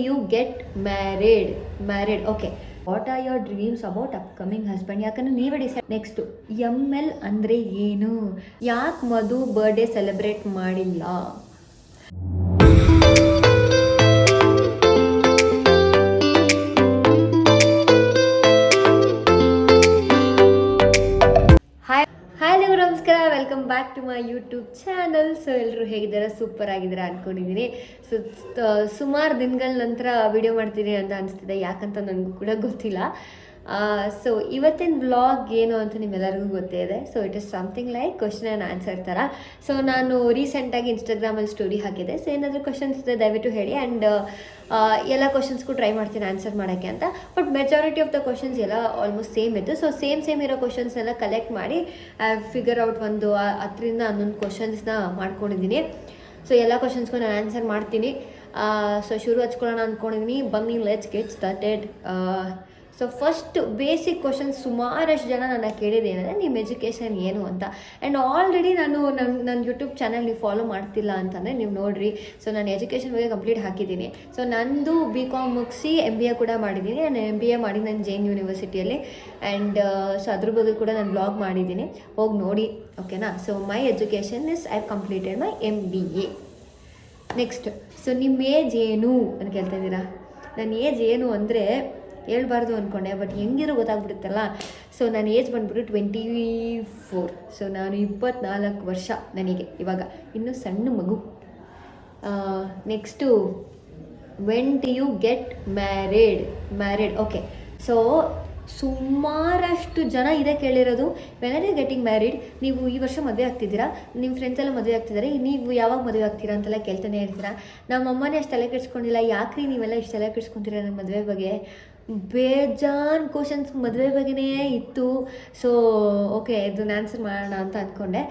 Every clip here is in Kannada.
You get married okay. What are your dreams about upcoming husband? ಯಾಕಂದ್ರೆ ನೀವೇ ಡಿಸೈಡ್. ನೆಕ್ಸ್ಟ್ ML ಅಂದರೆ ಏನು? ಯಾಕೆ ಮಧು ಬರ್ಡೇ ಸೆಲೆಬ್ರೇಟ್ ಮಾಡಿಲ್ಲ? ನಮಸ್ಕಾರ, welcome back to my YouTube channel. So ಎಲ್ಲರೂ ಹೇಗಿದ್ದಾರೆ? ಸೂಪರ್ ಆಗಿದ್ದಾರೆ ಅಂದ್ಕೊಂಡಿದ್ದೀನಿ. ಸೊ ಸುಮಾರು ದಿನಗಳ ನಂತರ ವಿಡಿಯೋ ಮಾಡ್ತೀನಿ ಅಂತ ಅನಿಸ್ತಿದೆ, ಯಾಕಂತ ನನಗೂ ಕೂಡ ಗೊತ್ತಿಲ್ಲ. ಸೊ ಇವತ್ತಿನ ವ್ಲಾಗ್ ಏನು ಅಂತ ನಿಮ್ಮೆಲ್ಲರಿಗೂ ಗೊತ್ತೇ ಇದೆ. So it is something like question and answer ಥರ. ಸೊ ನಾನು ರೀಸೆಂಟಾಗಿ ಇನ್ಸ್ಟಾಗ್ರಾಮಲ್ಲಿ ಸ್ಟೋರಿ ಹಾಕಿದೆ. ಸೊ ಏನಾದರೂ ಕ್ವಶನ್ಸ್ ಇದೆ ದಯವಿಟ್ಟು ಹೇಳಿ, ಆ್ಯಂಡ್ ಎಲ್ಲ ಕ್ವಶನ್ಸ್ಗೂ ಟ್ರೈ ಮಾಡ್ತೀನಿ ಆನ್ಸರ್ ಮಾಡೋಕ್ಕೆ ಅಂತ. But majority of the questions ಎಲ್ಲ ಆಲ್ಮೋಸ್ಟ್ ಸೇಮ್ ಇತ್ತು. ಸೊ ಸೇಮ್ ಇರೋ ಕ್ವಶನ್ಸ್ನೆಲ್ಲ ಕಲೆಕ್ಟ್ ಮಾಡಿ ಫಿಗರ್ ಔಟ್ ಒಂದು 10ರಿಂದ 11 ಕ್ವಶನ್ಸ್ನ ಮಾಡ್ಕೊಂಡಿದ್ದೀನಿ. ಸೊ ಎಲ್ಲ ಕ್ವಶನ್ಸ್ಗೂ ನಾನು ಆನ್ಸರ್ ಮಾಡ್ತೀನಿ. ಸೊ ಶುರು ಹಚ್ಕೊಳ್ಳೋಣ ಅಂದ್ಕೊಂಡಿದ್ದೀನಿ. ಬನ್ನಿ, let's get started. So first basic questions ಸುಮಾರಷ್ಟು ಜನ ನನ್ನ ಕೇಳಿದ್ದೇನೆಂದರೆ ನಿಮ್ಮ ಎಜುಕೇಷನ್ ಏನು ಅಂತ. ಆ್ಯಂಡ್ ಆಲ್ರೆಡಿ ನಾನು ನನ್ನ ಯೂಟ್ಯೂಬ್ ಚಾನಲ್ ನೀವು ಫಾಲೋ ಮಾಡ್ತಿಲ್ಲ ಅಂತಂದರೆ ನೀವು ನೋಡಿರಿ. ಸೊ ನಾನು ಎಜುಕೇಷನ್ ಬಗ್ಗೆ ಕಂಪ್ಲೀಟ್ ಹಾಕಿದ್ದೀನಿ. ಸೊ ನಂದು BCom ಮುಗಿಸಿ MBA ಕೂಡ ಮಾಡಿದ್ದೀನಿ. ನಾನು MBA ಮಾಡಿ ನಾನು ಜೈನ್ ಯೂನಿವರ್ಸಿಟಿಯಲ್ಲಿ. ಆ್ಯಂಡ್ ಸೊ ಅದ್ರ ಬಗ್ಗೆ ಕೂಡ ನಾನು ವ್ಲಾಗ್ ಮಾಡಿದ್ದೀನಿ, ಹೋಗಿ ನೋಡಿ, ಓಕೆನಾ. So my education is I completed my MBA. Next, so ನಿಮ್ಮ ಏಜ್ ಏನು ಅಂತ ಕೇಳ್ತಾ ಇದ್ದೀರಾ. ನನ್ನ ಏಜ್ ಏನು ಅಂದರೆ ಹೇಳ್ಬಾರ್ದು ಅಂದ್ಕೊಂಡೆ, ಬಟ್ ಹೆಂಗಿರೋ ಗೊತ್ತಾಗ್ಬಿಡುತ್ತಲ್ಲ. ಸೊ ನನ್ನ ಏಜ್ ಬಂದುಬಿಟ್ಟು 24. ಸೊ ನಾನು 24 ವರ್ಷ ನನಗೆ ಇವಾಗ, ಇನ್ನೂ ಸಣ್ಣ ಮಗು. Next, when do you get married okay. So ಸುಮಾರಷ್ಟು ಜನ ಇದೇ ಕೇಳಿರೋದು, when are you getting married? ನೀವು ಈ ವರ್ಷ ಮದುವೆ ಆಗ್ತಿದ್ದೀರಾ, ನಿಮ್ಮ ಫ್ರೆಂಡ್ಸ್ ಎಲ್ಲ ಮದುವೆ ಆಗ್ತಿದ್ದಾರೆ, ನೀವು ಯಾವಾಗ ಮದುವೆ ಆಗ್ತೀರಾ ಅಂತೆಲ್ಲ ಕೇಳ್ತಾನೆ ಹೇಳ್ತೀರಾ. ನಮ್ಮ ಅಮ್ಮನೇ ಅಷ್ಟು ತಲೆ ಕೆಡ್ಸ್ಕೊಂಡಿಲ್ಲ, ಯಾಕ್ರಿ ನೀವೆಲ್ಲ ಇಷ್ಟು ತಲೆ ಕೆಡ್ಸ್ಕೊತೀರಾ ನನ್ನ ಮದುವೆ ಬಗ್ಗೆ? ಬೇಜಾನ್ ಕ್ವಶನ್ಸ್ ಮದುವೆ ಬಗ್ಗೆನೇ ಇತ್ತು. ಸೊ ಓಕೆ, ಇದನ್ನ ಆನ್ಸರ್ ಮಾಡೋಣ ಅಂತ ಅಂದ್ಕೊಂಡೆ.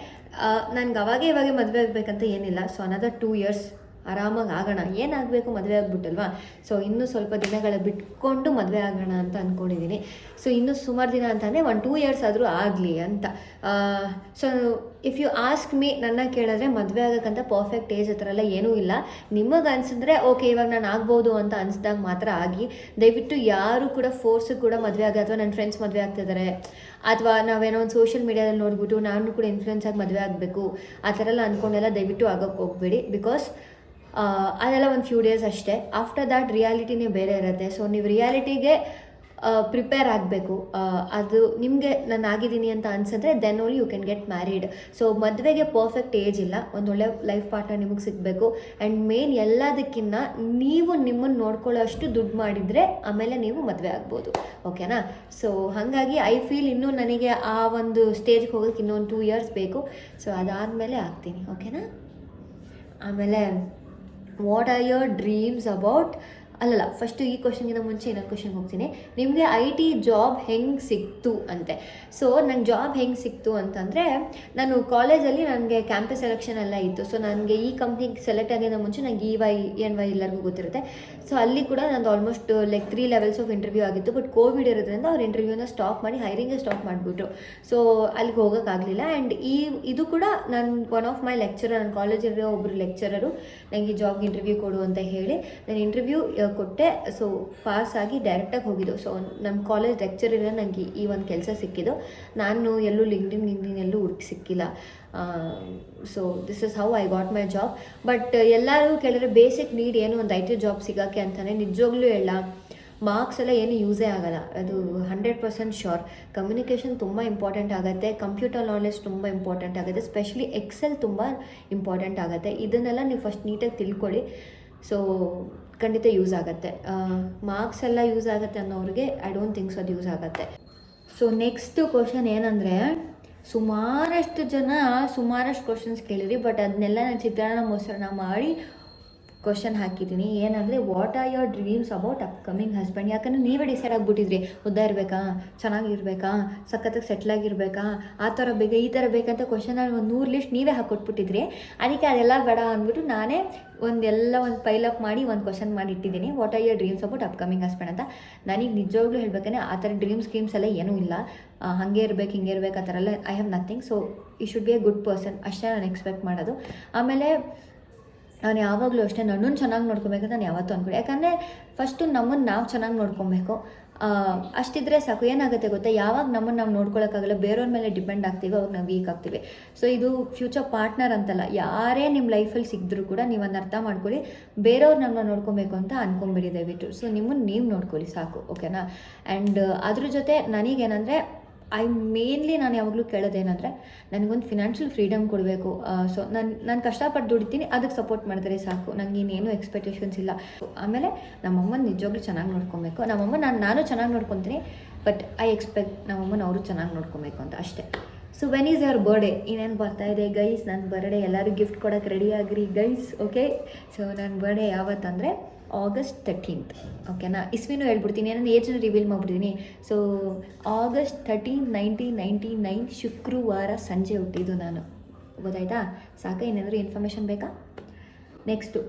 ನನಗೆ ಇವಾಗೆ ಮದುವೆ ಆಗಬೇಕಂತ ಏನಿಲ್ಲ. ಸೊ ಅನದರ್ 2 years ಆರಾಮಾಗಿ ಆಗೋಣ. ಏನಾಗಬೇಕು, ಮದುವೆ ಆಗ್ಬಿಟ್ಟಲ್ವಾ. ಸೊ ಇನ್ನೂ ಸ್ವಲ್ಪ ದಿನಗಳ ಬಿಟ್ಕೊಂಡು ಮದುವೆ ಆಗೋಣ ಅಂತ ಅಂದ್ಕೊಂಡಿದ್ದೀನಿ. ಸೊ ಇನ್ನೂ ಸುಮಾರು ದಿನ ಅಂತಲೇ 1-2 years ಆದರೂ ಆಗಲಿ ಅಂತ. So if you ask me, ನನ್ನ ಕೇಳಿದ್ರೆ ಮದುವೆ ಆಗೋಕ್ಕಂತ ಪರ್ಫೆಕ್ಟ್ ಏಜ್ ಆ ಥರ ಎಲ್ಲ ಏನೂ ಇಲ್ಲ. ನಿಮಗೆ ಅನಿಸಿದ್ರೆ ಓಕೆ ಇವಾಗ ನಾನು ಆಗ್ಬೋದು ಅಂತ ಅನಿಸ್ದಾಗ ಮಾತ್ರ ಆಗಿ. ದಯವಿಟ್ಟು ಯಾರು ಕೂಡ ಫೋರ್ಸಿಗೆ ಕೂಡ ಮದುವೆ ಆಗಿ, ಅಥವಾ ನನ್ನ ಫ್ರೆಂಡ್ಸ್ ಮದುವೆ ಆಗ್ತಿದ್ದಾರೆ, ಅಥವಾ ನಾವೇನೋ ಒಂದು ಸೋಷಿಯಲ್ ಮೀಡಿಯಾದಲ್ಲಿ ನೋಡಿಬಿಟ್ಟು ನಾನು ಕೂಡ ಇನ್ಫ್ಲುಯೆನ್ಸ್ ಆಗಿ ಮದುವೆ ಆಗಬೇಕು ಆ ಥರ ಎಲ್ಲ ಅಂದ್ಕೊಂಡೆಲ್ಲ ದಯವಿಟ್ಟು ಆಗೋಕ್ಕೆ ಹೋಗ್ಬೇಡಿ. ಬಿಕಾಸ್ ಅದೆಲ್ಲ ಒಂದು ಫ್ಯೂ ಡೇಸ್ ಅಷ್ಟೇ. ಆಫ್ಟರ್ ದ್ಯಾಟ್ ರಿಯಾಲಿಟಿನೇ ಬೇರೆ ಇರುತ್ತೆ. ಸೊ ನೀವು ರಿಯಾಲಿಟಿಗೆ ಪ್ರಿಪೇರ್ ಆಗಬೇಕು. ಅದು ನಿಮಗೆ ನಾನು ಆಗಿದ್ದೀನಿ ಅಂತ ಅನ್ಸಿದ್ರೆ then only you can get married. So ಮದುವೆಗೆ ಪರ್ಫೆಕ್ಟ್ ಏಜ್ ಇಲ್ಲ, ಒಂದೊಳ್ಳೆ ಲೈಫ್ ಪಾರ್ಟ್ನರ್ ನಿಮಗೆ ಸಿಗಬೇಕು. ಆ್ಯಂಡ್ ಮೇನ್ ಎಲ್ಲದಕ್ಕಿಂತ ನೀವು ನಿಮ್ಮನ್ನು ನೋಡ್ಕೊಳ್ಳೋ ಅಷ್ಟು ದುಡ್ಡು ಮಾಡಿದರೆ ಆಮೇಲೆ ನೀವು ಮದುವೆ ಆಗ್ಬೋದು, ಓಕೆನಾ. ಸೊ ಹಾಗಾಗಿ ಐ ಫೀಲ್ ಇನ್ನೂ ನನಗೆ ಆ ಒಂದು ಸ್ಟೇಜ್ಗೆ ಹೋಗೋಕ್ಕೆ ಇನ್ನೊಂದು 2 years ಬೇಕು. ಸೊ ಅದಾದಮೇಲೆ ಆಗ್ತೀನಿ, ಓಕೆನಾ. ಆಮೇಲೆ what are your dreams about? ಅಲ್ಲಲ್ಲ, ಫಸ್ಟು ಈ ಕ್ವಶನ್ಗಿಂತ ಮುಂಚೆ ಇನ್ನೊಂದು ಕ್ವಶನ್ಗೆ ಹೋಗ್ತೀನಿ. ನಿಮಗೆ IT ಜಾಬ್ ಹೆಂಗೆ ಸಿಕ್ತು ಅಂತೆ. ಸೊ ನಂಗೆ ಜಾಬ್ ಹೆಂಗೆ ಸಿಕ್ತು ಅಂತಂದರೆ, ನಾನು ಕಾಲೇಜಲ್ಲಿ ನನಗೆ ಕ್ಯಾಂಪಸ್ ಸೆಲೆಕ್ಷನ್ ಎಲ್ಲ ಇತ್ತು. ಸೊ ನನಗೆ ಈ ಕಂಪ್ನಿಗೆ ಸೆಲೆಕ್ಟ್ ಆಗಿದ್ದ ಮುಂಚೆ ನನಗೆ EY EY ಎಲ್ಲರಿಗೂ ಗೊತ್ತಿರುತ್ತೆ. ಸೊ ಅಲ್ಲಿ ಕೂಡ ನಂದು almost like 3 levels of interview ಆಗಿತ್ತು. ಬಟ್ ಕೋವಿಡ್ ಇರೋದ್ರಿಂದ ಅವ್ರು ಇಂಟರ್ವ್ಯೂನ ಸ್ಟಾಪ್ ಮಾಡಿ ಹೈರಿಂಗೇ ಸ್ಟಾಪ್ ಮಾಡಿಬಿಟ್ರು. ಸೊ ಅಲ್ಲಿಗೆ ಹೋಗೋಕ್ಕಾಗಲಿಲ್ಲ. ಆ್ಯಂಡ್ ಇದು ಕೂಡ ನಾನು ಒನ್ ಆಫ್ ಮೈ ಲೆಕ್ಚರರ್, ನನ್ನ ಕಾಲೇಜಲ್ಲಿರೋ ಒಬ್ಬರು ಲೆಕ್ಚರರು ನನಗೆ ಈ ಜಾಬ್ಗೆ ಇಂಟರ್ವ್ಯೂ ಕೊಡು ಅಂತ ಹೇಳಿ ನಾನು ಇಂಟರ್ವ್ಯೂ ಕೊಟ್ಟೆ. ಸೊ ಪಾಸ್ ಆಗಿ ಡೈರೆಕ್ಟಾಗಿ ಹೋಗಿದ್ದು. ಸೊ ನಮ್ಮ ಕಾಲೇಜ್ ಲೆಕ್ಚರಿಂದ ನನಗೆ ಈ ಒಂದು ಕೆಲಸ ಸಿಕ್ಕಿದ್ದು. ನಾನು ಎಲ್ಲೂ ಲಿಂಕ್ಡಿನ್ ಎಲ್ಲೂ ಹುಡುಕಿ ಸಿಕ್ಕಿಲ್ಲ. So this is how I got my job. But ಎಲ್ಲರೂ ಕೇಳಿದ್ರೆ ಬೇಸಿಕ್ ನೀಡ್ ಏನು ಒಂದು IT ಜಾಬ್ ಸಿಗೋಕ್ಕೆ ಅಂತಾನೆ. ನಿಜವಾಗ್ಲೂ ಹೇಳ, ಮಾರ್ಕ್ಸ್ ಎಲ್ಲ ಏನು ಯೂಸೇ ಆಗೋಲ್ಲ, ಅದು 100% ಶ್ಯೂರ್. ಕಮ್ಯುನಿಕೇಷನ್ ತುಂಬ ಇಂಪಾರ್ಟೆಂಟ್ ಆಗುತ್ತೆ, ಕಂಪ್ಯೂಟರ್ ನಾಲೆಜ್ ತುಂಬ ಇಂಪಾರ್ಟೆಂಟ್ ಆಗುತ್ತೆ, ಸ್ಪೆಷಲಿ ಎಕ್ಸೆಲ್ ತುಂಬ ಇಂಪಾರ್ಟೆಂಟ್ ಆಗುತ್ತೆ. ಇದನ್ನೆಲ್ಲ ನೀವು ಫಸ್ಟ್ ನೀಟಾಗಿ ತಿಳ್ಕೊಳ್ಳಿ. ಸೊ ಖಂಡಿತ ಯೂಸ್ ಆಗುತ್ತೆ. ಮಾರ್ಕ್ಸ್ ಎಲ್ಲ ಯೂಸ್ ಆಗುತ್ತೆ ಅನ್ನೋರಿಗೆ ಐ ಡೋಂಟ್ ಥಿಂಕ್ ಸೊ ಅದು ಯೂಸ್ ಆಗುತ್ತೆ. ಸೊ ನೆಕ್ಸ್ಟ್ ಕ್ವಶನ್ ಏನಂದರೆ, ಸುಮಾರಷ್ಟು ಜನ ಸುಮಾರಷ್ಟು ಕ್ವಶನ್ಸ್ ಕೇಳಿರಿ, ಬಟ್ ಅದನ್ನೆಲ್ಲ ನಾನು ಚಿತ್ರಾನ್ನ ಮೊಸರನ್ನ ಮಾಡಿ ಕ್ವಶನ್ ಹಾಕಿದ್ದೀನಿ. ಏನಂದರೆ what are your dreams about upcoming husband? ಯಾಕಂದರೆ ನೀವೇ ಡಿಸೈಡ್ ಆಗಿಬಿಟ್ಟಿದ್ರಿ, ಉದ್ದ ಇರಬೇಕಾ, ಚೆನ್ನಾಗಿರ್ಬೇಕಾ, ಸಖತ್ತಾಗಿ ಸೆಟ್ಲಾಗಿರ್ಬೇಕಾ, ಆ ಥರ ಬೇಕಾ, ಈ ಥರ ಬೇಕಂತ ಕ್ವಶನ್ ಒಂದು 100 ಲಿಸ್ಟ್ ನೀವೇ ಹಾಕ್ಕೊಟ್ಬಿಟ್ಟಿದ್ರಿ. ಅದಕ್ಕೆ ಅದೆಲ್ಲ ಬೇಡ ಅಂದ್ಬಿಟ್ಟು ನಾನೇ ಒಂದು ಪೈಲಪ್ ಮಾಡಿ ಒಂದು ಕ್ವಶನ್ ಮಾಡಿ ಇಟ್ಟಿದ್ದೀನಿ, what are your dreams about upcoming husband ಅಂತ. ನನಗೆ ನಿಜವಾಗ್ಲೂ ಹೇಳ್ಬೇಕಂದ್ರೆ ಆ ಥರ ಡ್ರೀಮ್ಸ್ ಎಲ್ಲ ಏನೂ ಇಲ್ಲ. ಹಾಗೆ ಇರಬೇಕು, ಹಿಂಗೆ ಇರಬೇಕು ಆ ಥರ ಎಲ್ಲ ಐ ಹ್ಯಾವ್ ನಥಿಂಗ್. ಸೊ ಈ should be A good person, ಅಷ್ಟೇ ನಾನು ಎಕ್ಸ್ಪೆಕ್ಟ್ ಮಾಡೋದು. ಆಮೇಲೆ ನಾನು ಯಾವಾಗಲೂ ಅಷ್ಟೇ ನನ್ನನ್ನು ಚೆನ್ನಾಗಿ ನೋಡ್ಕೊಬೇಕಂತ ನಾನು ಯಾವತ್ತೂ ಅಂದ್ಕೊಳ್ಳಿ. ಯಾಕಂದರೆ ಫಸ್ಟು ನಮ್ಮನ್ನು ನಾವು ಚೆನ್ನಾಗಿ ನೋಡ್ಕೊಬೇಕು. ಅಷ್ಟಿದ್ರೆ ಸಾಕು. ಏನಾಗುತ್ತೆ ಗೊತ್ತಾ, ಯಾವಾಗ ನಮ್ಮನ್ನು ನಾವು ನೋಡ್ಕೊಳ್ಳೋಕ್ಕಾಗಲ್ಲ, ಬೇರೆಯವ್ರ ಮೇಲೆ ಡಿಪೆಂಡ್ ಆಗ್ತೀವಿ, ಅವಾಗ ನಾವು ವೀಕ್ ಆಗ್ತೀವಿ. ಸೊ ಇದು ಫ್ಯೂಚರ್ ಪಾರ್ಟ್ನರ್ ಅಂತಲ್ಲ, ಯಾರೇ ನಿಮ್ಮ ಲೈಫಲ್ಲಿ ಸಿಕ್ಕಿದ್ರೂ ಕೂಡ ನೀವು ಅದನ್ನ ಅರ್ಥ ಮಾಡ್ಕೊಳ್ಳಿ, ಬೇರೆಯವ್ರು ನಮ್ಮನ್ನ ನೋಡ್ಕೊಬೇಕು ಅಂತ ಅಂದ್ಕೊಂಬಿಡಿ ದಯವಿಟ್ಟು. ಸೊ ನಿಮ್ಮನ್ನು ನೀವು ನೋಡ್ಕೊಳ್ಳಿ ಸಾಕು, ಓಕೆನಾ. ಆ್ಯಂಡ್ ಅದ್ರ ಜೊತೆ ನನಗೇನಂದರೆ ಮೇನ್ಲಿ ನಾನು ಯಾವಾಗಲೂ ಕೇಳೋದೇನೆಂದರೆ, ನನಗೊಂದು ಫಿನಾನ್ಷಿಯಲ್ ಫ್ರೀಡಮ್ ಕೊಡಬೇಕು. ಸೊ ನಾನು ಕಷ್ಟಪಟ್ಟು ದುಡಿತೀನಿ, ಅದಕ್ಕೆ ಸಪೋರ್ಟ್ ಮಾಡಿದ್ರೆ ಸಾಕು, ನನಗೆ ಇನ್ನೇನು ಎಕ್ಸ್ಪೆಕ್ಟೇಷನ್ಸ್ ಇಲ್ಲ. ಆಮೇಲೆ ನಮ್ಮಮ್ಮನ ನಿಜವಾಗ್ಲೂ ಚೆನ್ನಾಗಿ ನೋಡ್ಕೊಬೇಕು. ನಮ್ಮಮ್ಮ ನಾನು ಚೆನ್ನಾಗಿ ನೋಡ್ಕೊತೀನಿ, ಬಟ್ ಐ ಎಕ್ಸ್ಪೆಕ್ಟ್ ನಮ್ಮಮ್ಮನ ಅವರು ಚೆನ್ನಾಗಿ ನೋಡ್ಕೊಬೇಕು ಅಂತ ಅಷ್ಟೇ. So when is your birthday? ಇನ್ನೇನು ಬರ್ತಾಯಿದೆ ಗೈಸ್, ನನ್ನ ಬರ್ಡೇ. ಎಲ್ಲರೂ ಗಿಫ್ಟ್ ಕೊಡೋಕ್ಕೆ ರೆಡಿ ಆಗಿರಿ ಗೈಸ್, ಓಕೆ. ಸೊ ನನ್ನ ಬರ್ಡೇ ಯಾವತ್ತಂದರೆ August 13th, ಓಕೆನಾ. ಇಸ್ವಿನೂ ಹೇಳ್ಬಿಡ್ತೀನಿ, ನಾನು ಏಜನ್ನು ರಿವೀಲ್ ಮಾಡಿಬಿಡ್ತೀನಿ. ಸೊ August 13, 1999 ಶುಕ್ರವಾರ ಸಂಜೆ ಹುಟ್ಟಿದ್ದು ನಾನು, ಗೊತ್ತಾಯ್ತಾ? ಸಾಕ, ಏನಾದರೂ ಇನ್ಫಾರ್ಮೇಷನ್ ಬೇಕಾ? ನೆಕ್ಸ್ಟು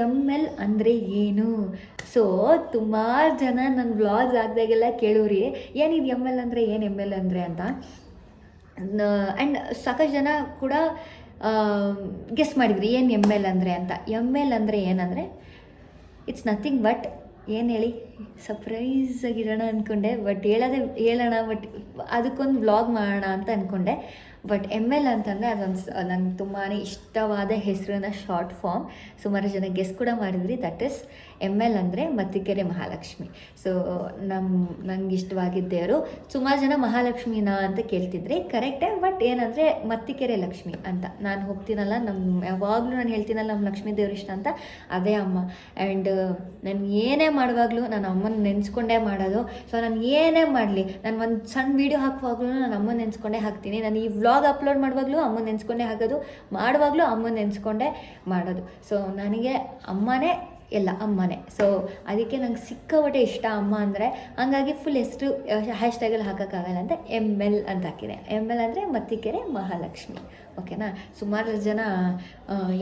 ML ಅಂದರೆ ಏನು? ಸೊ ಸುಮಾರು ಜನ ನನ್ನ ವ್ಲಾಗ್ಸ್ ಆಗ್ದಾಗೆಲ್ಲ ಕೇಳೋರಿ, ಏನಿದು ML ಅಂದರೆ ಏನು, ML ಅಂದರೆ ಅಂತ. ಆ್ಯಂಡ್ ಸಾಕಷ್ಟು ಜನ ಕೂಡ ಗೆಸ್ ಮಾಡಿದ್ರಿ ಏನು ML ಅಂದರೆ ಅಂತ. ML ಅಂದರೆ ಏನಂದರೆ ಇಟ್ಸ್ ನಥಿಂಗ್ ಬಟ್, ಏನು ಹೇಳಿ, ಸರ್ಪ್ರೈಸ್ ಆಗಿರೋಣ ಅಂದ್ಕೊಂಡೆ, ಬಟ್ ಹೇಳೋಣ, ಬಟ್ ಅದಕ್ಕೊಂದು ವ್ಲಾಗ್ ಮಾಡೋಣ ಅಂತ ಅಂದ್ಕೊಂಡೆ. ಬಟ್ ML ಅಂತಂದರೆ ಅದೊಂದು ನಂಗೆ ತುಂಬಾ ಇಷ್ಟವಾದ ಹೆಸರನ್ನ ಶಾರ್ಟ್ ಫಾರ್ಮ್. ಸುಮಾರು ಜನ ಗೆಸ್ ಕೂಡ ಮಾಡಿದ್ರಿ. ದಟ್ ಇಸ್ ML ಅಂದರೆ ಮತ್ತಿಕೆರೆ ಮಹಾಲಕ್ಷ್ಮಿ. ಸೊ ನಂಗೆ ಇಷ್ಟವಾಗಿದ್ದೇವರು ಸುಮಾರು ಜನ ಮಹಾಲಕ್ಷ್ಮಿನ ಅಂತ ಕೇಳ್ತಿದ್ರಿ, ಕರೆಕ್ಟೇ. ಬಟ್ ಏನಂದರೆ ಮತ್ತಿಕೆರೆ ಲಕ್ಷ್ಮಿ ಅಂತ. ನಾನು ಹೋಗ್ತೀನಲ್ಲ, ಯಾವಾಗಲೂ ನಾನು ಹೇಳ್ತೀನಲ್ಲ ನಮ್ಮ ಲಕ್ಷ್ಮೀ ದೇವ್ರು ಇಷ್ಟ ಅಂತ, ಅದೇ ಅಮ್ಮ. ಆ್ಯಂಡ್ ನಾನು ಏನೇ ಮಾಡುವಾಗಲೂ ನನ್ನ ಅಮ್ಮನ ನೆನೆಸ್ಕೊಂಡೇ ಮಾಡೋದು. ಸೊ ನಾನು ಏನೇ ಮಾಡಲಿ, ನಾನು ಒಂದು ಸಣ್ಣ ವೀಡಿಯೋ ಹಾಕುವಾಗಲೂ ನಾನು ಅಮ್ಮನ ನೆನೆಸ್ಕೊಂಡೇ ಹಾಕ್ತೀನಿ. ನಾನು ಈ ವ್ಲಾಗ್ ಅಪ್ಲೋಡ್ ಮಾಡುವಾಗಲೂ ಅಮ್ಮನ ನೆನೆಸ್ಕೊಂಡೇ ಹಾಕೋದು, ಮಾಡುವಾಗಲೂ ಅಮ್ಮನ ನೆನೆಸ್ಕೊಂಡೇ ಮಾಡೋದು. ಸೊ ನನಗೆ ಅಮ್ಮನೇ ಎಲ್ಲ, ಅಮ್ಮನೇ. ಸೊ ಅದಕ್ಕೆ ನಂಗೆ ಸಿಕ್ಕಾಪಟ್ಟೆ ಇಷ್ಟ ಅಮ್ಮ ಅಂದರೆ. ಹಂಗಾಗಿ ಫುಲ್ ಹೆಸರು ಹ್ಯಾಶ್ಟ್ಯಾಗಲ್ಲಿ ಹಾಕೋಕ್ಕಾಗಲ್ಲ ಅಂತ ML ಅಂತ ಹಾಕಿದೆ. ML ಅಂದರೆ ಮತ್ತಿಕೆರೆ ಮಹಾಲಕ್ಷ್ಮಿ, ಓಕೆನಾ. ಸುಮಾರು ಜನ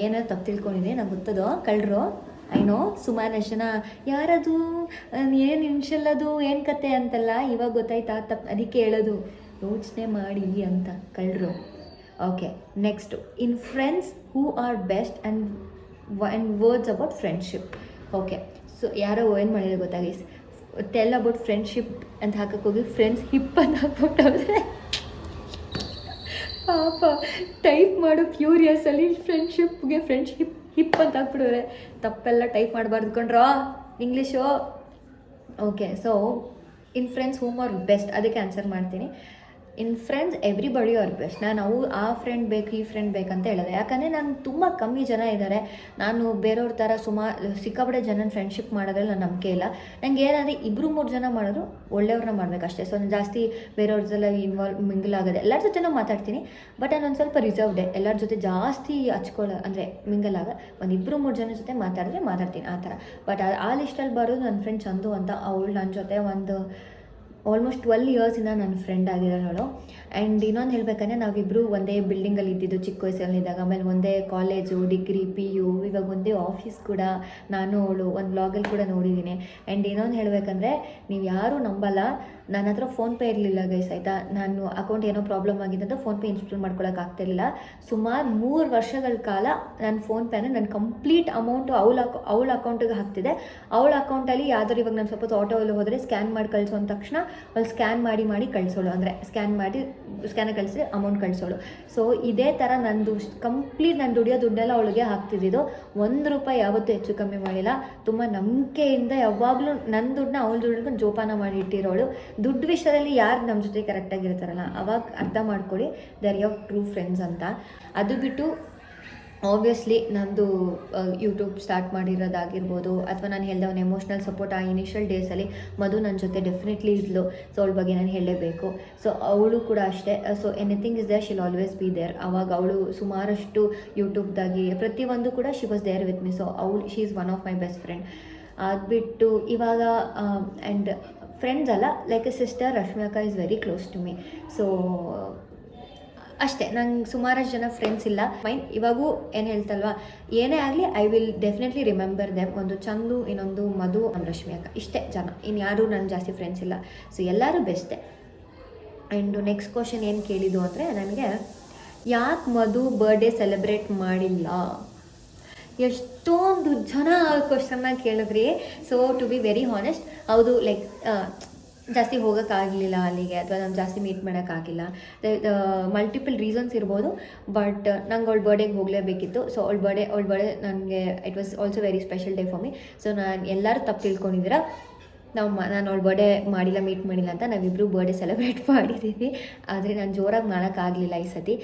ಏನಾದ್ರು ತಪ್ಪು ತಿಳ್ಕೊಂಡಿದೆ, ನಂಗೆ ಗೊತ್ತದು, ಕಳ್ಳರು. ಐನೋ ಸುಮಾರು ಜನ ಯಾರದು, ಏನು ಇನ್ಷಲ್ಲದು, ಏನು ಕತೆ ಅಂತೆಲ್ಲ ಇವಾಗ ಗೊತ್ತಾಯ್ತಾ, ತಪ್ಪು, ಅದಕ್ಕೆ ಹೇಳೋದು ಯೋಚನೆ ಮಾಡಿ ಅಂತ, ಕಳ್ಳರು. Okay, next in friends who are best and words about friendship. Okay, so ಯಾರೋ ಏನು ಮಾಡಿದ್ರೆ ಗೊತ್ತಾಗೈಸ್, ಟೆಲ್ ಅಬೌಟ್ ಫ್ರೆಂಡ್ಶಿಪ್ ಅಂತ ಹಾಕಕ್ಕೆ ಹೋಗಿ ಫ್ರೆಂಡ್ಸ್ ಹಿಪ್ ಅಂತ ಹಾಕ್ಬಿಟ್ಟವ್ರೆ. ಪಾಪ ಟೈಪ್ ಮಾಡೋ ಫ್ಯೂರಿಯಸಲ್ಲಿ ಫ್ರೆಂಡ್ಶಿಪ್ಗೆ ಫ್ರೆಂಡ್ಸ್ ಹಿಪ್ ಅಂತ ಹಾಕ್ಬಿಡೋರೆ. ತಪ್ಪೆಲ್ಲ ಟೈಪ್ ಮಾಡಬಾರ್ದು ಕೊಂಡ್ರೋ English. Okay, so in friends whom are best, ಅದಕ್ಕೆ ಆನ್ಸರ್ ಮಾಡ್ತೀನಿ. In friends everybody are best. ನಾನು ಆ ಫ್ರೆಂಡ್ ಬೇಕು, ಈ ಫ್ರೆಂಡ್ ಬೇಕಂತ ಹೇಳಿದೆ. ಯಾಕಂದರೆ ನಾನು ತುಂಬ ಕಮ್ಮಿ ಜನ ಇದ್ದಾರೆ. ನಾನು ಬೇರೆಯವ್ರ ಥರ ಸಿಕ್ಕಾಪಟ್ಟೆ ಜನ ಫ್ರೆಂಡ್ಶಿಪ್ ಮಾಡೋದ್ರಲ್ಲಿ ನಾನು ನಂಬಿಕೆ ಇಲ್ಲ. ನನಗೆ ಏನಾದರೆ 2-3 ಜನ ಮಾಡೋದು ಒಳ್ಳೆಯವ್ರನ್ನ ಮಾಡಬೇಕಷ್ಟೇ. ಸೊ ನಾನು ಜಾಸ್ತಿ ಬೇರೆಯವ್ರದ್ದೆಲ್ಲ ಮಿಂಗಲ್ ಆಗೋದೆ. ಎಲ್ಲರ ಜೊತೆನೂ ಮಾತಾಡ್ತೀನಿ, ಬಟ್ ನಾನು ಸ್ವಲ್ಪ ರಿಸರ್ವ್ಡೆ. ಎಲ್ಲರ ಜೊತೆ ಜಾಸ್ತಿ ಅಂದರೆ ಮಿಂಗಲ್ ಆಗ ಒಂದು 2-3 ಜನ ಜೊತೆ ಮಾತಾಡ್ತೀನಿ ಆ ಥರ. ಬಟ್ ಆ ಲಿಸ್ಟಲ್ಲಿ ಬರೋದು ನನ್ನ ಫ್ರೆಂಡ್ ಚಂದು ಅಂತ. ಅವಳು ನನ್ನ ಜೊತೆ ಒಂದು ಆಲ್ಮೋಸ್ಟ್ 12 ಇಯರ್ಸಿಂದ ನನ್ನ ಫ್ರೆಂಡ್ ಆಗಿರೋಳು. ಆ್ಯಂಡ್ ಇನ್ನೊಂದು ಹೇಳ್ಬೇಕಂದ್ರೆ, ನಾವಿಬ್ಬರು ಒಂದೇ ಬಿಲ್ಡಿಂಗಲ್ಲಿ ಇದ್ದಿದ್ದು ಚಿಕ್ಕ ವಯಸ್ಸಲ್ಲಿದ್ದಾಗ. ಆಮೇಲೆ ಒಂದೇ ಕಾಲೇಜು, ಡಿಗ್ರಿ, PU, ಇವಾಗ ಒಂದೇ ಆಫೀಸ್ ಕೂಡ ನಾನು ಅವಳು ಒಂದು ಬ್ಲಾಗಲ್ಲಿ ಕೂಡ ನೋಡಿದ್ದೀನಿ. ಆ್ಯಂಡ್ ಇನ್ನೊಂದು ಹೇಳಬೇಕಂದ್ರೆ, ನೀವು ಯಾರೂ ನಂಬಲ್ಲ, ನನ್ನ ಹತ್ರ ಫೋನ್ಪೇ ಇರಲಿಲ್ಲ ಗೈಸ್, ಆಯಿತಾ. ನಾನು ಅಕೌಂಟ್ ಏನೋ ಪ್ರಾಬ್ಲಮ್ ಆಗಿದೆ ಅಂತ ಫೋನ್ಪೇ ಇನ್ಸ್ಟಾಲ್ ಮಾಡ್ಕೊಳಕ್ಕೆ ಆಗ್ತಿರಲಿಲ್ಲ. ಸುಮಾರು 3 ವರ್ಷಗಳ ಕಾಲ ನನ್ನ ಫೋನ್ಪೇನ ನಾನು ಕಂಪ್ಲೀಟ್ ಅಮೌಂಟು ಅವಳ ಅಕೌಂಟಿಗೆ ಹಾಕ್ತಿದ್ದೆ. ಅವಳ ಅಕೌಂಟಲ್ಲಿ ಯಾವ್ದಾರು ಇವಾಗ ನಾನು ಸ್ವಲ್ಪ ಆಟೋಲ್ಲಿ ಹೋದರೆ ಸ್ಕ್ಯಾನ್ ಮಾಡಿ ಕಳಿಸೋ ಅಂದ ತಕ್ಷಣ ಅವಳು ಸ್ಕ್ಯಾನ್ ಮಾಡಿ ಕಳಿಸೋಳು. ಅಂದರೆ ಸ್ಕ್ಯಾನ್ ಕಳಿಸಿದ್ರೆ ಅಮೌಂಟ್ ಕಳಿಸೋಳು. ಸೊ ಇದೇ ಥರ ನಂದು ಕಂಪ್ಲೀಟ್ ನಾನು ದುಡಿಯೋ ದುಡ್ಡೆಲ್ಲ ಅವಳಿಗೆ ಹಾಕ್ತಿದ್ದಿದ್ದು. ₹1 ಯಾವತ್ತೂ ಹೆಚ್ಚು ಕಮ್ಮಿ ಮಾಡಿಲ್ಲ. ತುಂಬ ನಂಬಿಕೆಯಿಂದ ಯಾವಾಗಲೂ ನನ್ನ ದುಡ್ಡನ್ನ ಅವಳ ದುಡ್ಡು ಜೋಪಾನ ಮಾಡಿ ಇಟ್ಟಿರೋಳು. ದುಡ್ಡು ವಿಷಯದಲ್ಲಿ ಯಾರು ನಮ್ಮ ಜೊತೆ ಕರೆಕ್ಟಾಗಿರ್ತಾರಲ್ಲ, ಅವಾಗ ಅರ್ಥ ಮಾಡ್ಕೊಳ್ಳಿ they are your true friends ಅಂತ. ಅದು ಬಿಟ್ಟು ಆಬ್ವಿಯಸ್ಲಿ ನಂದು ಯೂಟ್ಯೂಬ್ ಸ್ಟಾರ್ಟ್ ಮಾಡಿರೋದಾಗಿರ್ಬೋದು, ಅಥವಾ ನಾನು ಹೇಳಿದೆ ಒಂದು ಎಮೋಷ್ನಲ್ ಸಪೋರ್ಟ್. ಆ ಇನಿಷಿಯಲ್ ಡೇಸಲ್ಲಿ ಮಧು ನನ್ನ ಜೊತೆ ಡೆಫಿನೆಟ್ಲಿ ಇದ್ಲು. ಸೊ ಅವಳ ಬಗ್ಗೆ ನಾನು ಹೇಳಲೇಬೇಕು. ಸೊ ಅವಳು ಕೂಡ ಅಷ್ಟೇ. So anything is there, she'll always be there. ಆವಾಗ ಅವಳು ಸುಮಾರಷ್ಟು ಯೂಟ್ಯೂಬ್ದಾಗಿ ಪ್ರತಿಯೊಂದು ಕೂಡ she was there with me. So she is one of my best friend. ಅದು ಬಿಟ್ಟು ಇವಾಗ ಆ್ಯಂಡ್ ಫ್ರೆಂಡ್ಸ್ ಅಲ್ಲ, like a sister, Rashmika is very close to me. So ಅಷ್ಟೇ, ನಂಗೆ ಸುಮಾರಷ್ಟು ಜನ ಫ್ರೆಂಡ್ಸ್ ಇಲ್ಲ. ಇವಾಗೂ ಏನು ಹೇಳ್ತಲ್ವಾ, ಏನೇ ಆಗಲಿ I will definitely remember them. ಒಂದು ಚಂದು, ಇನ್ನೊಂದು ಮಧು, ರಶ್ಮಿಕಾ, ಇಷ್ಟೇ ಜನ. ಇನ್ಯಾರೂ ನನ್ನ ಜಾಸ್ತಿ ಫ್ರೆಂಡ್ಸ್ ಇಲ್ಲ. ಸೊ ಎಲ್ಲರೂ ಬೆಸ್ಟೇ. ಆ್ಯಂಡ್ ನೆಕ್ಸ್ಟ್ ಕ್ವಶನ್ ಏನು ಕೇಳಿದ್ದು ಅಂದರೆ, ನನಗೆ ಯಾಕೆ ಮಧು ಬರ್ಡೇ ಸೆಲೆಬ್ರೇಟ್ ಮಾಡಿಲ್ಲ? ಎಷ್ಟೊಂದು ಜನ ಕ್ವಶನ್ನ ಕೇಳಿದ್ರಿ. So to be very honest, ಹೌದು, ಲೈಕ್ ಜಾಸ್ತಿ ಹೋಗೋಕ್ಕಾಗಲಿಲ್ಲ ಅಲ್ಲಿಗೆ, ಅಥವಾ ನಾನು ಜಾಸ್ತಿ ಮೀಟ್ ಮಾಡೋಕ್ಕಾಗಿಲ್ಲ. ಮಲ್ಟಿಪಲ್ ರೀಸನ್ಸ್ ಇರ್ಬೋದು, ಬಟ್ ನಂಗೆ ಅವಳ ಬರ್ಡೇಗೆ ಹೋಗಲೇಬೇಕಿತ್ತು. ಸೊ ಅವಳ ಬರ್ಡೇ ನನಗೆ it was also very special day for me. So ನಾನು ಎಲ್ಲರೂ ತಪ್ಪು ತಿಳ್ಕೊಂಡಿದ್ದೀರಾ. ನಾನು ಅವಳ ಬರ್ಡೇ ಮಾಡಿಲ್ಲ, ಮೀಟ್ ಮಾಡಿಲ್ಲ ಅಂತ. ನಾವಿಬ್ಬರು ಬರ್ಡೇ ಸೆಲೆಬ್ರೇಟ್ ಮಾಡಿದ್ದೀವಿ, ಆದರೆ ನಾನು ಜೋರಾಗಿ ಮಾಡೋಕ್ಕಾಗಲಿಲ್ಲ ಈ ಸತಿ.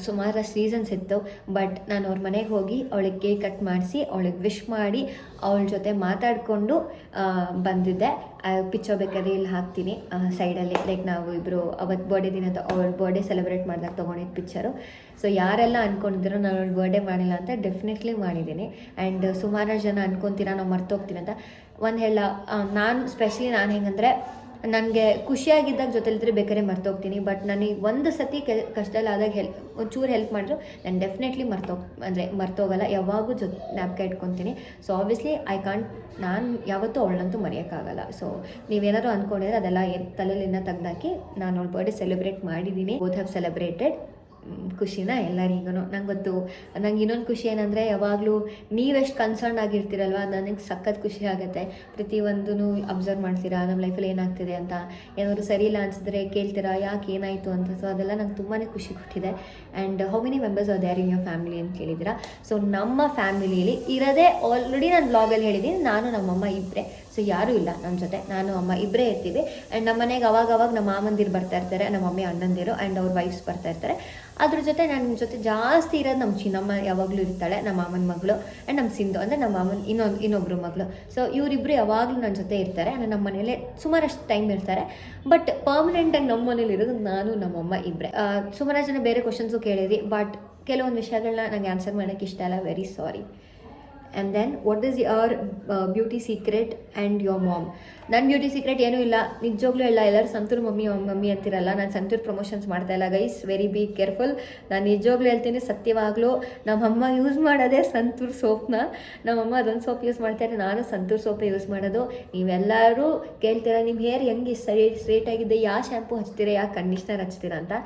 ಸುಮಾರಷ್ಟು ರೀಸನ್ಸ್ ಇತ್ತು. ಬಟ್ ನಾನು ಅವ್ರ ಮನೆಗೆ ಹೋಗಿ ಅವಳಿಗೆ ಕೇಕ್ ಕಟ್ ಮಾಡಿಸಿ, ಅವಳಿಗೆ ವಿಶ್ ಮಾಡಿ, ಅವಳ ಜೊತೆ ಮಾತಾಡಿಕೊಂಡು ಬಂದಿದ್ದೆ. ಪಿಕ್ಚರ್ ಬೇಕಾದ್ರೆ ಇಲ್ಲಿ ಹಾಕ್ತೀನಿ ಸೈಡಲ್ಲಿ. ಲೈಕ್ ನಾವು ಇಬ್ಬರು ಅವತ್ತು ಬರ್ಡೇ ದಿನ ಅವಳ ಬರ್ಡೇ ಸೆಲೆಬ್ರೇಟ್ ಮಾಡಿದಾಗ ತೊಗೊಂಡಿದ್ದು ಪಿಕ್ಚರು. ಸೊ ಯಾರೆಲ್ಲ ಅಂದ್ಕೊಂಡಿದ್ರು ನಾನು ಅವಳು ಬರ್ಡೇ ಮಾಡಿಲ್ಲ ಅಂತ, ಡೆಫಿನೆಟ್ಲಿ ಮಾಡಿದ್ದೀನಿ. ಆ್ಯಂಡ್ ಸುಮಾರು ಜನ ಅಂದ್ಕೊತೀರಾ ನಾವು ಮರ್ತೋಗ್ತೀವಿ ಅಂತ. ಒಂದು ನಾನು ಸ್ಪೆಷಲಿ ನಾನು ಹೆಂಗಂದರೆ, ನನಗೆ ಖುಷಿಯಾಗಿದ್ದಾಗ ಜೊತೆಲಿದ್ರೆ ಬೇಕಾದ್ರೆ ಮರ್ತೋಗ್ತೀನಿ. ಬಟ್ ನನಗೆ ಒಂದು ಸತಿ ಕಷ್ಟದಲ್ಲಾದಾಗ ಒಂಚೂರು ಹೆಲ್ಪ್ ಮಾಡಿದ್ರು ನಾನು ಡೆಫಿನೆಟ್ಲಿ ಮರ್ತೋಗಲ್ಲ. ಯಾವಾಗೂ ಜ್ಞಾಪಕ ಇಟ್ಕೊತೀನಿ. ಸೊ ಆಬ್ವಿಯಸ್ಲಿ ನಾನು ಯಾವತ್ತೂ ಅವಳನ್ನಂತೂ ಮರೆಯೋಕ್ಕಾಗಲ್ಲ. ಸೊ ನೀವೇನಾದ್ರು ಅಂದ್ಕೊಂಡಿದ್ರೆ ಅದೆಲ್ಲ ತಲೆಲಿಂದ ತೆಗ್ದಾಕಿ ನಾನು ಅವಳ ಬರ್ಡೇ ಸೆಲೆಬ್ರೇಟ್ ಮಾಡಿದ್ದೀನಿ. Both have celebrated. ಖುಷಿನ ಎಲ್ಲರಿಗೂ. ನಂಗೆ ಗೊತ್ತು, ನಂಗೆ ಇನ್ನೊಂದು ಖುಷಿ ಏನಂದರೆ, ಯಾವಾಗಲೂ ನೀವೆಷ್ಟು ಕನ್ಸರ್ನ್ ಆಗಿರ್ತೀರಲ್ವ, ನನಗೆ ಸಖತ್ ಖುಷಿ ಆಗುತ್ತೆ. ಪ್ರತಿಯೊಂದೂ ಅಬ್ಸರ್ವ್ ಮಾಡ್ತೀರಾ, ನಮ್ಮ ಲೈಫಲ್ಲಿ ಏನಾಗ್ತಿದೆ ಅಂತ. ಏನಾದರೂ ಸರಿ ಇಲ್ಲ ಅನಿಸಿದ್ರೆ ಕೇಳ್ತೀರಾ, ಯಾಕೆ ಏನಾಯಿತು ಅಂತ. ಸೊ ಅದೆಲ್ಲ ನಂಗೆ ತುಂಬಾ ಖುಷಿ ಕೊಟ್ಟಿದೆ. And how many members are there in your family ಅಂತ ಕೇಳಿದ್ದೀರಾ. ಸೊ ನಮ್ಮ ಫ್ಯಾಮಿಲಿಯಲ್ಲಿ ಇರೋದೇ ಆಲ್ರೆಡಿ ನಾನು ಬ್ಲಾಗಲ್ಲಿ ಹೇಳಿದ್ದೀನಿ, ನಾನು ನಮ್ಮಮ್ಮ ಇಬ್ಬರೇ. ಸೊ ಯಾರೂ ಇಲ್ಲ ನಮ್ಮ ಜೊತೆ, ನಾನು ಅಮ್ಮ ಇಬ್ಬರೇ ಇರ್ತೀವಿ. ಆ್ಯಂಡ್ ನಮ್ಮ ಮನೆಗೆ ಅವಾಗವಾಗ ನಮ್ಮ ಮಾಮಂದಿರು ಬರ್ತಾ ಇರ್ತಾರೆ, ನಮ್ಮ ಮಮ್ಮಿ ಅಣ್ಣಂದಿರು ಆ್ಯಂಡ್ ಅವ್ರ ವೈಫ್ಸ್ ಬರ್ತಾ ಇರ್ತಾರೆ. ಅದ್ರ ಜೊತೆ ನನ್ನ ಜೊತೆ ಜಾಸ್ತಿ ಇರೋದು ನಮ್ಮ ಚಿನ್ನಮ್ಮ ಯಾವಾಗಲೂ ಇರ್ತಾಳೆ, ನಮ್ಮ ಮಾಮನ ಮಗಳು. ಆ್ಯಂಡ್ ನಮ್ಮ ಸಿಂಧು ಅಂದರೆ ನಮ್ಮ ಮಾಮನ ಇನ್ನೊಬ್ಬರು ಮಗಳು. ಸೊ ಇವರಿಬ್ಬರು ಯಾವಾಗಲೂ ನನ್ನ ಜೊತೆ ಇರ್ತಾರೆ. ನಮ್ಮ ಮನೇಲಿ ಸುಮಾರಷ್ಟು ಟೈಮ್ ಇರ್ತಾರೆ. ಬಟ್ ಪರ್ಮನೆಂಟಾಗಿ ನಮ್ಮ ಮನೇಲಿ ಇರೋದು ನಾನು ನಮ್ಮಮ್ಮ ಇಬ್ಬರೇ. ಸುಮಾರು ಜನ ಬೇರೆ ಕ್ವಶನ್ಸು ಕೇಳಿದ್ರಿ, ಬಟ್ ಕೆಲವೊಂದು ವಿಷಯಗಳನ್ನ ನಂಗೆ ಆನ್ಸರ್ ಮಾಡೋಕ್ಕೆ ಇಷ್ಟ ಇಲ್ಲ. Very sorry. And then what is your beauty secret and your mom? ನನ್ನ ಬ್ಯೂಟಿ ಸೀಕ್ರೆಟ್ ಏನೂ ಇಲ್ಲ, ನಿಜವಾಗ್ಲೂ ಇಲ್ಲ. ಎಲ್ಲರೂ ಸಂತೂರ್ ಮಮ್ಮಿ ಅಂತಿರಲ್ಲ. ನಾನು ಸಂತೂರ್ ಪ್ರಮೋಷನ್ಸ್ ಮಾಡ್ತಾಯಿಲ್ಲ ಗೈಸ್, ವೆರಿ ಬಿ ಕೇರ್ಫುಲ್. ನಾನು ನಿಜವಾಗ್ಲೂ ಹೇಳ್ತೀನಿ, ಸತ್ಯವಾಗ್ಲೂ ನಮ್ಮಮ್ಮ ಯೂಸ್ ಮಾಡೋದೇ ಸಂತೂರ್ ಸೋಪ್ನ. ನಮ್ಮಮ್ಮ ಅದೊಂದು ಸೋಪ್ ಯೂಸ್ ಮಾಡ್ತಾರೆ, ನಾನು ಸಂತೂರ್ ಸೋಪೇ ಯೂಸ್ ಮಾಡೋದು. ನೀವೆಲ್ಲರೂ ಕೇಳ್ತೀರಾ, ನಿಮ್ಮ ಹೇರ್ ಹೆಂಗೆ ಸ್ಟ್ರೇಟ್ ಆಗಿದೆ, ಯಾವ ಶ್ಯಾಂಪು ಹಚ್ತೀರಾ, ಯಾವ ಕಂಡೀಷ್ನರ್ ಹಚ್ತೀರಾ ಅಂತ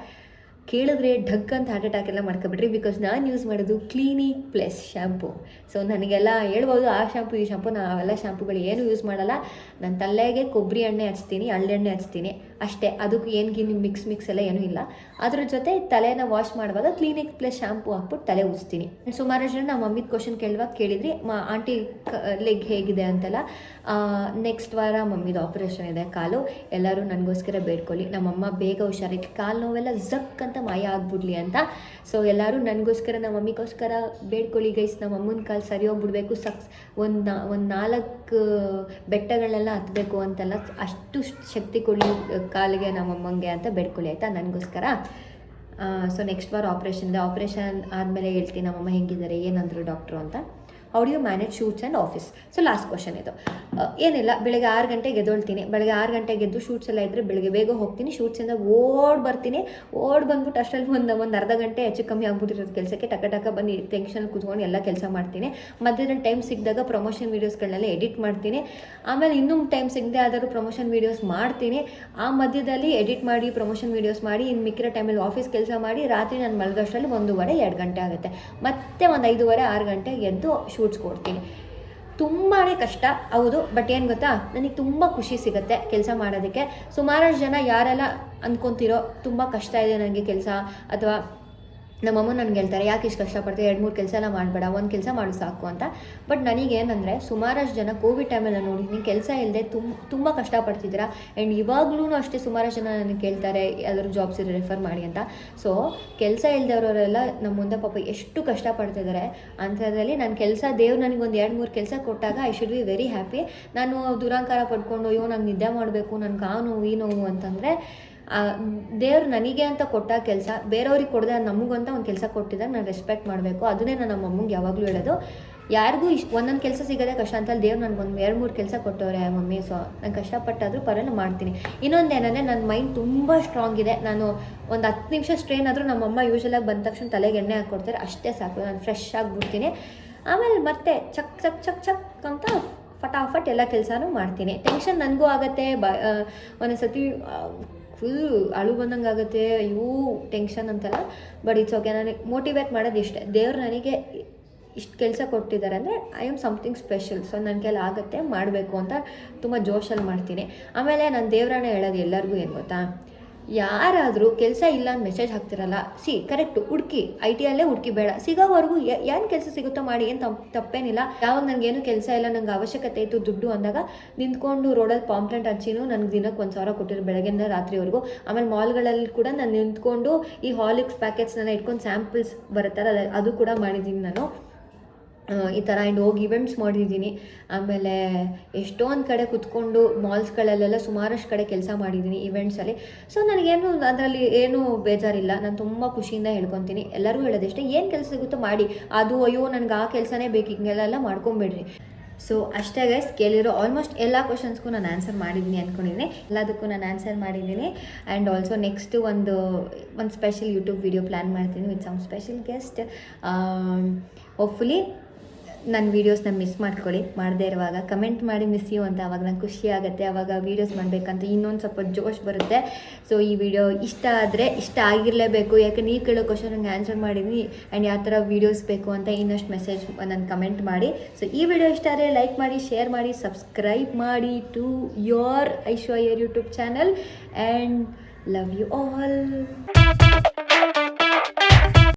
ಕೇಳಿದ್ರೆ ಢಗ್ ಅಂತ ಹಾರ್ಟ್ ಅಟ್ಯಾಕ್ ಎಲ್ಲ ಮಾಡ್ಕೊಬಿಡ್ರಿ. ಬಿಕಾಸ್ ನಾನು ಯೂಸ್ ಮಾಡೋದು ಕ್ಲಿನಿಕ್ ಪ್ಲಸ್ ಶ್ಯಾಂಪು. ಸೊ ನನಗೆಲ್ಲ ಹೇಳ್ಬೋದು ಆ ಶ್ಯಾಂಪು ಈ ಶ್ಯಾಂಪು, ನಾನು ಅವೆಲ್ಲ ಶ್ಯಾಂಪುಗಳು ಏನು ಯೂಸ್ ಮಾಡಲ್ಲ. ನನ್ನ ತಲೆಗೆ ಕೊಬ್ಬರಿ ಎಣ್ಣೆ ಹಚ್ತೀನಿ, ಎಳ್ಳೆಣ್ಣೆ ಹಚ್ತೀನಿ ಅಷ್ಟೇ. ಅದಕ್ಕೂ ಏನು ಮಿಕ್ಸ್ ಎಲ್ಲ ಏನೂ ಇಲ್ಲ. ಅದ್ರ ಜೊತೆ ತಲೆನ ವಾಶ್ ಮಾಡುವಾಗ ಕ್ಲಿನಿಕ್ ಪ್ಲಸ್ ಶ್ಯಾಂಪು ಹಾಕ್ಬಿಟ್ಟು ತಲೆ ಉಜ್ತೀನಿ. ಸುಮಾರು ಜನ ನಮ್ಮ ಮಮ್ಮಿದ ಕ್ವಶನ್ ಕೇಳಿದ್ರಿ, ಆಂಟಿ ಲೆಗ್ ಹೇಗಿದೆ ಅಂತೆಲ್ಲ. ನೆಕ್ಸ್ಟ್ ವಾರ ಮಮ್ಮಿದು ಆಪ್ರೇಷನ್ ಇದೆ, ಕಾಲು. ಎಲ್ಲರೂ ನನಗೋಸ್ಕರ ಬೇಡ್ಕೊಳ್ಳಿ, ನಮ್ಮಮ್ಮ ಬೇಗ ಹುಷಾರಾಗಿ ಕಾಲು ನೋವೆಲ್ಲ ಜಕ್ ಅಂತ ಮಾಯ ಆಗ್ಬಿಡ್ಲಿ ಅಂತ. ಸೊ ಎಲ್ಲರೂ ನನಗೋಸ್ಕರ, ನಮ್ಮ ಮಮ್ಮಿಗೋಸ್ಕರ ಬೇಡ್ಕೊಳ್ಳಿ ಗೈಸ್. ನಮ್ಮ ಅಮ್ಮನ ಕಾಲು ಸರಿ ಹೋಗ್ಬಿಡ್ಬೇಕು, ಒಂದು 4 ಬೆಟ್ಟಗಳನ್ನೆಲ್ಲ ಹತ್ತಬೇಕು ಅಂತೆಲ್ಲ, ಅಷ್ಟು ಶಕ್ತಿ ಕೊಡಲಿ ಕಾಲಿಗೆ ನಮ್ಮಮ್ಮಂಗೆ ಅಂತ ಬೇಡ್ಕೊಳ್ಳಿ ಆಯಿತಾ, ನನಗೋಸ್ಕರ. ಸೊ ನೆಕ್ಸ್ಟ್ ವಾರ ಆಪ್ರೇಷನ್ ಇದೆ. ಆಪ್ರೇಷನ್ ಆದಮೇಲೆ ಹೇಳ್ತೀನಿ ನಮ್ಮಮ್ಮ ಹೆಂಗಿದ್ದಾರೆ, ಏನಂದರು ಡಾಕ್ಟ್ರು ಅಂತ. How do you manage shoots and office? So last question ಇದು. ಏನಿಲ್ಲ, ಬೆಳಗ್ಗೆ 6 ಗಂಟೆಗೆ ಎದ್ದೊಳ್ತೀನಿ. ಬೆಳಗ್ಗೆ 6 ಗಂಟೆಗೆ ಎದ್ದು ಶೂಟ್ಸ್ ಎಲ್ಲ ಇದ್ದರೆ ಬೆಳಗ್ಗೆ ಬೇಗ ಹೋಗ್ತೀನಿ, ಶೂಟ್ಸಿಂದ ಬರ್ತೀನಿ. ಬಂದ್ಬಿಟ್ಟು ಅಷ್ಟರಲ್ಲಿ ಒಂದು ಅರ್ಧ ಗಂಟೆ ಹೆಚ್ಚು ಕಮ್ಮಿ ಆಗ್ಬಿಟ್ಟಿರೋದು ಕೆಲಸಕ್ಕೆ. ಟಕ ಬಂದು ಟೆನ್ಷನ್ ಕೂತ್ಕೊಂಡು ಎಲ್ಲ ಕೆಲಸ ಮಾಡ್ತೀನಿ. ಮಧ್ಯದಲ್ಲಿ ಟೈಮ್ ಸಿಕ್ಕಿದಾಗ ಪ್ರಮೋಷನ್ ವೀಡಿಯೋಸ್ಗಳನ್ನೆಲ್ಲ ಎಡಿಟ್ ಮಾಡ್ತೀನಿ. ಆಮೇಲೆ ಇನ್ನೂ ಟೈಮ್ ಸಿಗದೆ ಆದರೂ ಪ್ರಮೋಷನ್ ವೀಡಿಯೋಸ್ ಮಾಡ್ತೀನಿ. ಆ ಮಧ್ಯದಲ್ಲಿ ಎಡಿಟ್ ಮಾಡಿ ಪ್ರಮೋಷನ್ ವೀಡಿಯೋಸ್ ಮಾಡಿ, ಇನ್ನು ಮಿಕ್ಕಿರೋ ಟೈಮಲ್ಲಿ ಆಫೀಸ್ ಕೆಲಸ ಮಾಡಿ, ರಾತ್ರಿ ನಾನು ಮಲಗೋಷ್ಟರಲ್ಲಿ 1:30-2 ಗಂಟೆ ಆಗುತ್ತೆ. ಮತ್ತೆ ಒಂದು 5:30-6 ಗಂಟೆಗೆ ಎದ್ದು ಶೂಟ್ಸ್ ಕೊಡ್ತೀನಿ. ತುಂಬಾ ಕಷ್ಟ ಹೌದು, ಬಟ್ ಏನು ಗೊತ್ತಾ, ನನಗೆ ತುಂಬ ಖುಷಿ ಸಿಗುತ್ತೆ ಕೆಲಸ ಮಾಡೋದಕ್ಕೆ. ಸುಮಾರು ಜನ ಯಾರೆಲ್ಲ ಅಂದ್ಕೊತಿರೋ ತುಂಬ ಕಷ್ಟ ಇದೆ ನನಗೆ ಕೆಲಸ, ಅಥವಾ ನಮ್ಮಮ್ಮ ನನಗೆ ಹೇಳ್ತಾರೆ, ಯಾಕೆ ಇಷ್ಟು ಕಷ್ಟಪಡ್ತೀವಿ, 2-3 ಕೆಲಸ ಎಲ್ಲ ಮಾಡಬೇಡ, ಒಂದು ಕೆಲಸ ಮಾಡು ಸಾಕು ಅಂತ. ಬಟ್ ನನಗೇನಂದರೆ, ಸುಮಾರಷ್ಟು ಜನ ಕೋವಿಡ್ ಟೈಮೆಲ್ಲ ನೋಡಿದ್ದೀನಿ, ಕೆಲಸ ಇಲ್ಲದೆ ತುಂಬ ಕಷ್ಟಪಡ್ತಿದ್ದೀರಾ. ಆ್ಯಂಡ್ ಇವಾಗ್ಲೂ ಅಷ್ಟೇ ಸುಮಾರು ಜನ ನನಗೆ ಕೇಳ್ತಾರೆ ಯಾವ್ದಾದ್ರು ಜಾಬ್ಸ್ ಇದ್ರೆ ರೆಫರ್ ಮಾಡಿ ಅಂತ. ಸೊ ಕೆಲಸ ಇಲ್ದವರೆಲ್ಲ ನಮ್ಮ ಮುಂದೆ ಪಾಪ ಎಷ್ಟು ಕಷ್ಟಪಡ್ತಿದ್ದಾರೆ. ಅಂಥದ್ರಲ್ಲಿ ನನ್ನ ಕೆಲಸ ದೇವ್ರು ನನಗೊಂದು 2-3 ಕೆಲಸ ಕೊಟ್ಟಾಗ I should be very happy. ನಾನು ದುರಾಂಕಾರ ಪಡ್ಕೊಂಡು ನಂಗೆ ನಿದ್ದೆ ಮಾಡಬೇಕು, ನನಗೆ ಆ ನೋವು ಈ ನೋವು ಅಂತಂದರೆ, ದೇವ್ರು ನನಗೆ ಅಂತ ಕೊಟ್ಟ ಕೆಲಸ ಬೇರೆಯವ್ರಿಗೆ ಕೊಡದೆ ನಮಗಂತ ಒಂದು ಕೆಲಸ ಕೊಟ್ಟಿದ್ದಾಗ ನಾನು ರೆಸ್ಪೆಕ್ಟ್ ಮಾಡಬೇಕು. ಅದನ್ನೇ ನಾನು ನಮ್ಮ ಅಮ್ಮಂಗೆ ಯಾವಾಗಲೂ ಹೇಳೋದು. ಯಾರಿಗೂ ಒಂದೊಂದು ಕೆಲಸ ಸಿಗೋದೇ ಕಷ್ಟ ಅಂತಲ್ಲಿ ದೇವ್ರು ನನಗೊಂದು 2-3 ಕೆಲಸ ಕೊಟ್ಟವ್ರೆ ಮಮ್ಮಿ. ಸೊ ನಾನು ಕಷ್ಟಪಟ್ಟಾದರೂ ಪರವಾಗಿಲ್ಲ ಮಾಡ್ತೀನಿ. ಇನ್ನೊಂದೇನಂದರೆ ನನ್ನ ಮೈಂಡ್ ತುಂಬ ಸ್ಟ್ರಾಂಗ್ ಇದೆ. ನಾನು ಒಂದು 10 ನಿಮಿಷ ಸ್ಟ್ರೇನ್ ಆದರೂ ನಮ್ಮಮ್ಮ ಯೂಶ್ವಲಾಗಿ ಬಂದ ತಕ್ಷಣ ತಲೆಗೆ ಎಣ್ಣೆ ಹಾಕ್ಕೊಡ್ತಾರೆ, ಅಷ್ಟೇ ಸಾಕು. ನಾನು ಫ್ರೆಶ್ ಆಗಿಬಿಡ್ತೀನಿ. ಆಮೇಲೆ ಮತ್ತೆ ಚಕ್ ಅಂತ ಫಟಾಫಟ್ ಎಲ್ಲ ಕೆಲಸನೂ ಮಾಡ್ತೀನಿ. ಟೆನ್ಷನ್ ನನಗೂ ಆಗುತ್ತೆ, ಒಂದೊಂದು ಸತಿ ಫುಲ್ ಅಳು ಬಂದಂಗೆ ಆಗುತ್ತೆ, ಟೆನ್ಷನ್ ಅಂತೆಲ್ಲ. But it's okay. ನನಗೆ ಮೋಟಿವೇಟ್ ಮಾಡೋದು ಇಷ್ಟೇ. ದೇವ್ರು ನನಗೆ ಇಷ್ಟು ಕೆಲಸ ಕೊಟ್ಟಿದ್ದಾರೆ ಅಂದರೆ I am something special. So ನನ್ನ ಕೈಲಿ ಆಗುತ್ತೆ, ಮಾಡಬೇಕು ಅಂತ ತುಂಬ ಜೋಶಲ್ಲಿ ಮಾಡ್ತೀನಿ. ಆಮೇಲೆ ನಾನು ದೇವ್ರನ್ನ ಹೇಳೋದು ಎಲ್ಲರಿಗೂ ಏನು ಗೊತ್ತಾ, ಯಾರಾದರೂ ಕೆಲಸ ಇಲ್ಲ ಅಂತ ಮೆಸೇಜ್ ಹಾಕ್ತಿರಲ್ಲ, ಕರೆಕ್ಟು ಹುಡುಕಿ, IT ಅಲ್ಲೇ ಹುಡುಕಿ, ಬೇಡ ಸಿಗೋವರೆಗೂ ಏನು ಕೆಲಸ ಸಿಗುತ್ತೋ ಮಾಡಿ, ಏನು ತಪ್ಪೇನಿಲ್ಲ. ಯಾವಾಗ ನನಗೇನು ಕೆಲಸ ಇಲ್ಲ, ನಂಗೆ ಅವಶ್ಯಕತೆ ಇತ್ತು ದುಡ್ಡು ಅಂದಾಗ ನಿಂತ್ಕೊಂಡು ರೋಡಲ್ಲಿ ಪಾಂಪ್ಲೆಂಟ್ ಹಚ್ಚಿನೂ ನನಗೆ ದಿನಕ್ಕೆ 1,000 ಕೊಟ್ಟಿರೋ ಬೆಳಗ್ಗೆಯಿಂದ ರಾತ್ರಿವರೆಗೂ. ಆಮೇಲೆ ಮಾಲ್ಗಳಲ್ಲಿ ಕೂಡ ನಾನು ನಿಂತ್ಕೊಂಡು ಈ ಹಾಲಿಕ್ಸ್ ಪ್ಯಾಕೆಟ್ಸ್ನೆಲ್ಲ ಇಟ್ಕೊಂಡು ಸ್ಯಾಂಪಲ್ಸ್ ಬರುತ್ತಲ್ಲ ಅದು ಕೂಡ ಮಾಡಿದ್ದೀನಿ ನಾನು ಈ ಥರ. ಆ್ಯಂಡ್ ಹೋಗಿ ಇವೆಂಟ್ಸ್ ಮಾಡಿದ್ದೀನಿ. ಆಮೇಲೆ ಎಷ್ಟೊಂದು ಕಡೆ ಕುತ್ಕೊಂಡು ಮಾಲ್ಸ್ಗಳಲ್ಲೆಲ್ಲ ಸುಮಾರಷ್ಟು ಕಡೆ ಕೆಲಸ ಮಾಡಿದ್ದೀನಿ ಇವೆಂಟ್ಸಲ್ಲಿ. ಸೊ ನನಗೇನು ಅದರಲ್ಲಿ ಏನೂ ಬೇಜಾರಿಲ್ಲ, ನಾನು ತುಂಬ ಖುಷಿಯಿಂದ ಹೇಳ್ಕೊತೀನಿ. ಎಲ್ಲರಿಗೂ ಹೇಳೋದಷ್ಟೇ, ಏನು ಕೆಲಸ ಸಿಗುತ್ತೋ ಮಾಡಿ, ಅದು ಅಯ್ಯೋ ನನಗೆ ಆ ಕೆಲಸನೇ ಬೇಕು ಹಿಂಗೆಲ್ಲ ಮಾಡ್ಕೊಂಬಿಡ್ರಿ. ಸೊ ಅಷ್ಟೇ ಗೈಸ್, ಕೇಳಿರೋ ಆಲ್ಮೋಸ್ಟ್ ಎಲ್ಲ ಕ್ವಶನ್ಸ್ಗೂ ನಾನು ಆನ್ಸರ್ ಮಾಡಿದ್ದೀನಿ ಅಂದ್ಕೊಂಡಿದ್ದೀನಿ, ಎಲ್ಲದಕ್ಕೂ ನಾನು ಆನ್ಸರ್ ಮಾಡಿದ್ದೀನಿ. ಆ್ಯಂಡ್ ಆಲ್ಸೋ ನೆಕ್ಸ್ಟ್ ಒಂದು ಸ್ಪೆಷಲ್ ಯೂಟ್ಯೂಬ್ ವಿಡಿಯೋ ಪ್ಲ್ಯಾನ್ ಮಾಡ್ತೀನಿ with some special guest. Hopefully ನನ್ನ ವೀಡಿಯೋಸ್ನ ಮಿಸ್ ಮಾಡ್ಕೊಳ್ಳಿ, ಮಾಡದೇ ಇರುವಾಗ ಕಮೆಂಟ್ ಮಾಡಿ ಮಿಸ್ ಯು ಅಂತ, ಅವಾಗ ನಂಗೆ ಖುಷಿ ಆಗುತ್ತೆ. ಆವಾಗ ವೀಡಿಯೋಸ್ ಮಾಡಬೇಕಂತ ಇನ್ನೊಂದು ಸ್ವಲ್ಪ ಜೋಶ್ ಬರುತ್ತೆ. ಸೊ ಈ ವಿಡಿಯೋ ಇಷ್ಟ ಆದರೆ ಇಷ್ಟ ಆಗಿರಲೇಬೇಕು, ಯಾಕೆ ನೀವು ಕೇಳೋ ಕ್ವಶನ್ ನಂಗೆ ಆನ್ಸರ್ ಮಾಡಿದ್ದೀನಿ. ಆ್ಯಂಡ್ ಯಾವ ಥರ ವೀಡಿಯೋಸ್ ಬೇಕು ಅಂತ ಇನ್ನಷ್ಟು ಮೆಸೇಜ್ ನನ್ನ ಕಮೆಂಟ್ ಮಾಡಿ. ಸೊ ಈ ವಿಡಿಯೋ ಇಷ್ಟ ಆದರೆ ಲೈಕ್ ಮಾಡಿ, ಶೇರ್ ಮಾಡಿ, ಸಬ್ಸ್ಕ್ರೈಬ್ ಮಾಡಿ to your Aishwarya YouTube channel. And love you all.